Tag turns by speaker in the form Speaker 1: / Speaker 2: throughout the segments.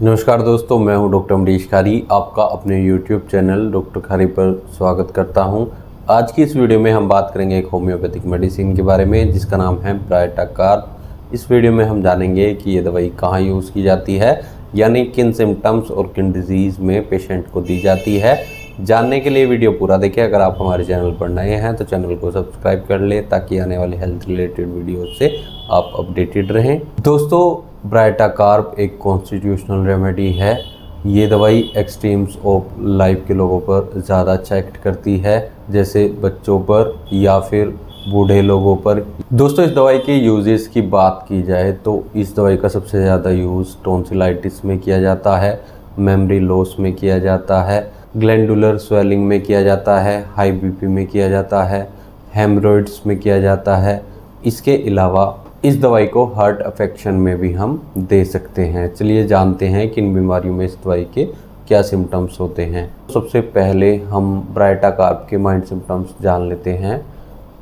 Speaker 1: नमस्कार दोस्तों, मैं हूं डॉक्टर अमरीश खारी। आपका अपने YouTube चैनल डॉक्टर खारी पर स्वागत करता हूं। आज की इस वीडियो में हम बात करेंगे एक होम्योपैथिक मेडिसिन के बारे में जिसका नाम है ब्राइटा कार्ब। इस वीडियो में हम जानेंगे कि ये दवाई कहाँ यूज़ की जाती है, यानी किन सिम्टम्स और किन डिजीज़ में पेशेंट को दी जाती है। जानने के लिए वीडियो पूरा देखें। अगर आप हमारे चैनल पर नए हैं तो चैनल को सब्सक्राइब कर लें ताकि आने वाले हेल्थ रिलेटेड वीडियो से आप अपडेटेड रहें। दोस्तों, ब्राइटा कार्ब एक कॉन्स्टिट्यूशनल रेमेडी है। ये दवाई एक्सट्रीम्स ऑफ लाइफ के लोगों पर ज़्यादा अच्छा एक्ट करती है, जैसे बच्चों पर या फिर बूढ़े लोगों पर। दोस्तों, इस दवाई के यूजेस की बात की जाए तो इस दवाई का सबसे ज़्यादा यूज़ टॉन्सिलाइटिस में किया जाता है, मेमोरी लॉस में किया जाता है, ग्लैंडुलर स्वेलिंग में किया जाता है, हाई बीपी में किया जाता है, हेमरॉइड्स में किया जाता है। इसके अलावा इस दवाई को हार्ट अफेक्शन में भी हम दे सकते हैं। चलिए जानते हैं कि इन बीमारियों में इस दवाई के क्या सिम्टम्स होते हैं। सबसे पहले हम ब्राइटा कार्ब के माइल्ड सिम्टम्स जान लेते हैं।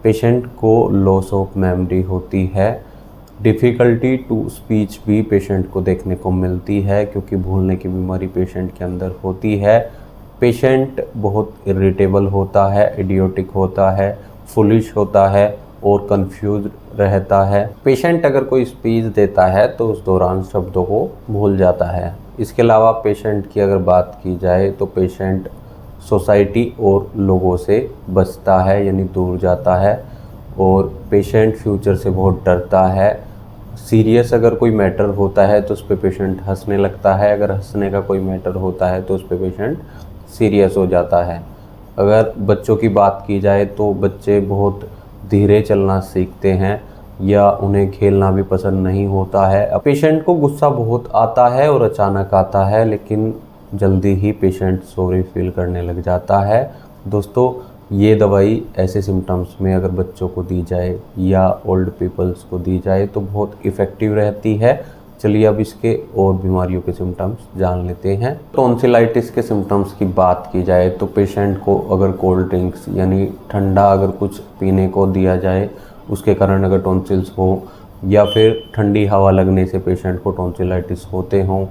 Speaker 1: पेशेंट को लॉस ऑफ मेमोरी होती है, डिफ़िकल्टी टू स्पीच भी पेशेंट को देखने को मिलती है क्योंकि भूलने की बीमारी पेशेंट के अंदर होती है। पेशेंट बहुत इरिटेबल होता है, इडियोटिक होता है, फुलिश होता है और कंफ्यूज रहता है। पेशेंट अगर कोई स्पीच देता है तो उस दौरान शब्दों को भूल जाता है। इसके अलावा पेशेंट की अगर बात की जाए तो पेशेंट सोसाइटी और लोगों से बचता है, यानी दूर जाता है, और पेशेंट फ्यूचर से बहुत डरता है। सीरियस अगर कोई मैटर होता है तो उस पर पेशेंट हंसने लगता है, अगर हंसने का कोई मैटर होता है तो उस पर पेशेंट सीरियस हो जाता है। अगर बच्चों की बात की जाए तो बच्चे बहुत धीरे चलना सीखते हैं या उन्हें खेलना भी पसंद नहीं होता है। पेशेंट को गुस्सा बहुत आता है और अचानक आता है, लेकिन जल्दी ही पेशेंट सॉरी फील करने लग जाता है। दोस्तों, ये दवाई ऐसे सिम्टम्स में अगर बच्चों को दी जाए या ओल्ड पीपल्स को दी जाए तो बहुत इफ़ेक्टिव रहती है। चलिए अब इसके और बीमारियों के सिम्टम्स जान लेते हैं। टॉन्सिलाइटिस के सिम्टम्स की बात की जाए तो पेशेंट को अगर कोल्ड ड्रिंक्स यानी ठंडा अगर कुछ पीने को दिया जाए, उसके कारण अगर टॉन्सिल्स हो, या फिर ठंडी हवा लगने से पेशेंट को टॉन्सिलाइटिस होते हों,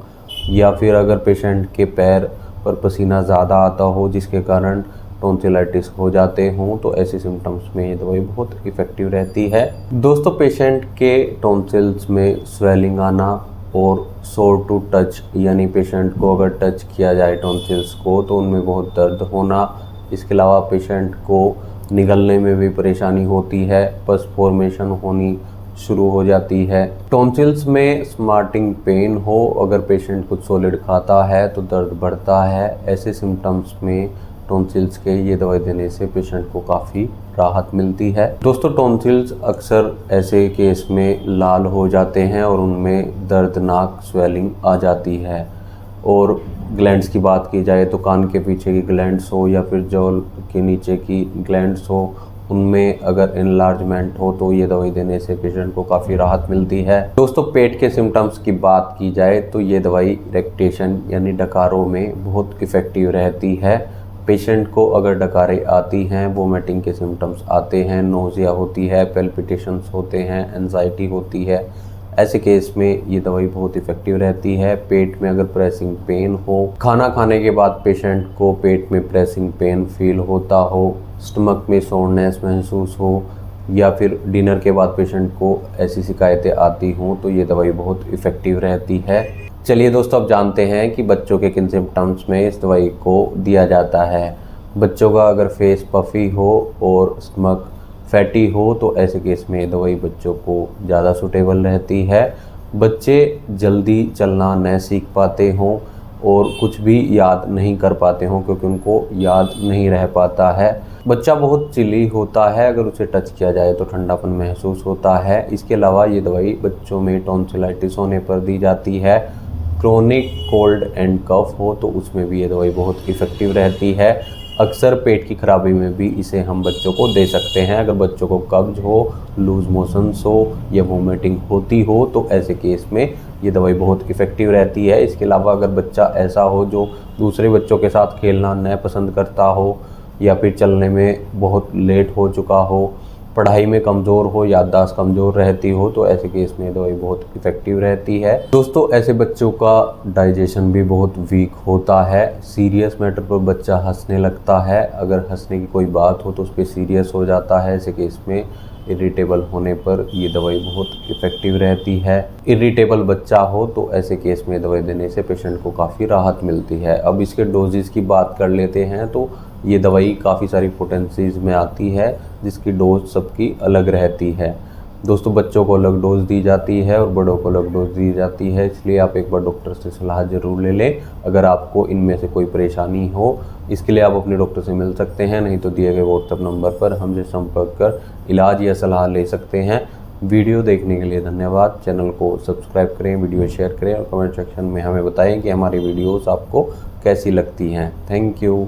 Speaker 1: या फिर अगर पेशेंट के पैर पर पसीना ज़्यादा आता हो जिसके कारण टॉन्सिलाइटिस हो जाते हों, तो ऐसे सिम्टम्स में ये दवाई बहुत इफ़ेक्टिव रहती है। दोस्तों, पेशेंट के टॉन्सिल्स में स्वेलिंग आना और सोर टू टच, यानी पेशेंट को अगर टच किया जाए टॉन्सिल्स को तो उनमें बहुत दर्द होना। इसके अलावा पेशेंट को निगलने में भी परेशानी होती है, पस फॉर्मेशन होनी शुरू हो जाती है। टॉन्सिल्स में स्मार्टिंग पेन हो, अगर पेशेंट कुछ सॉलिड खाता है तो दर्द बढ़ता है। ऐसे सिम्टम्स में टॉन्सिल्स के ये दवाई देने से पेशेंट को काफ़ी राहत मिलती है। दोस्तों, टॉन्सिल्स अक्सर ऐसे केस में लाल हो जाते हैं और उनमें दर्दनाक स्वेलिंग आ जाती है। और ग्लैंड्स की बात की जाए तो कान के पीछे की ग्लैंड्स हो या फिर जॉल के नीचे की ग्लैंड्स हो, उनमें अगर इनलार्जमेंट हो तो ये दवाई देने से पेशेंट को काफ़ी राहत मिलती है। दोस्तों, पेट के सिम्टम्स की बात की जाए तो ये दवाई इरेक्टेशन यानी डकारों में बहुत इफ़ेक्टिव रहती है। पेशेंट को अगर डकारें आती हैं, वोमिटिंग के सिम्टम्स आते हैं, नोज़िया होती है, पैल्पिटेशंस होते हैं, एंजाइटी होती है, ऐसे केस में ये दवाई बहुत इफ़ेक्टिव रहती है। पेट में अगर प्रेसिंग पेन हो, खाना खाने के बाद पेशेंट को पेट में प्रेसिंग पेन फील होता हो, स्टमक में सोरनेस महसूस हो, या फिर डिनर के बाद पेशेंट को ऐसी शिकायतें आती हों, तो ये दवाई बहुत इफ़ेक्टिव रहती है। चलिए दोस्तों, अब जानते हैं कि बच्चों के किन सिम्टम्स में इस दवाई को दिया जाता है। बच्चों का अगर फेस पफ़ी हो और स्टमक फैटी हो तो ऐसे केस में ये दवाई बच्चों को ज़्यादा सूटेबल रहती है। बच्चे जल्दी चलना न सीख पाते हों और कुछ भी याद नहीं कर पाते हों क्योंकि उनको याद नहीं रह पाता है। बच्चा बहुत चिली होता है, अगर उसे टच किया जाए तो ठंडापन महसूस होता है। इसके अलावा ये दवाई बच्चों में टॉन्सिलाइटिस होने पर दी जाती है। क्रोनिक कोल्ड एंड कफ हो तो उसमें भी ये दवाई बहुत इफ़ेक्टिव रहती है। अक्सर पेट की खराबी में भी इसे हम बच्चों को दे सकते हैं। अगर बच्चों को कब्ज हो, लूज मोशंस हो या वोमिटिंग होती हो तो ऐसे केस में ये दवाई बहुत इफ़ेक्टिव रहती है। इसके अलावा अगर बच्चा ऐसा हो जो दूसरे बच्चों के साथ खेलना न पसंद करता हो, या फिर चलने में बहुत लेट हो चुका हो, पढ़ाई में कमज़ोर हो, याददाश्त कमज़ोर रहती हो, तो ऐसे केस में दवाई बहुत इफ़ेक्टिव रहती है। दोस्तों, ऐसे बच्चों का डाइजेशन भी बहुत वीक होता है। सीरियस मैटर पर बच्चा हंसने लगता है, अगर हंसने की कोई बात हो तो उस पर सीरियस हो जाता है। ऐसे केस में इरिटेबल होने पर ये दवाई बहुत इफ़ेक्टिव रहती है। इरिटेबल बच्चा हो तो ऐसे केस में दवाई देने से पेशेंट को काफ़ी राहत मिलती है। अब इसके डोजेज़ की बात कर लेते हैं। तो ये दवाई काफ़ी सारी पोटेंसीज़ में आती है, जिसकी डोज सबकी अलग रहती है। दोस्तों, बच्चों को अलग डोज दी जाती है और बड़ों को अलग डोज दी जाती है, इसलिए आप एक बार डॉक्टर से सलाह ज़रूर ले लें अगर आपको इनमें से कोई परेशानी हो। इसके लिए आप अपने डॉक्टर से मिल सकते हैं, नहीं तो दिए गए व्हाट्सएप नंबर पर हमसे संपर्क कर इलाज या सलाह ले सकते हैं। वीडियो देखने के लिए धन्यवाद। चैनल को सब्सक्राइब करें, वीडियो शेयर करें और कमेंट सेक्शन में हमें बताएं कि हमारी वीडियोस आपको कैसी लगती हैं। Thank you.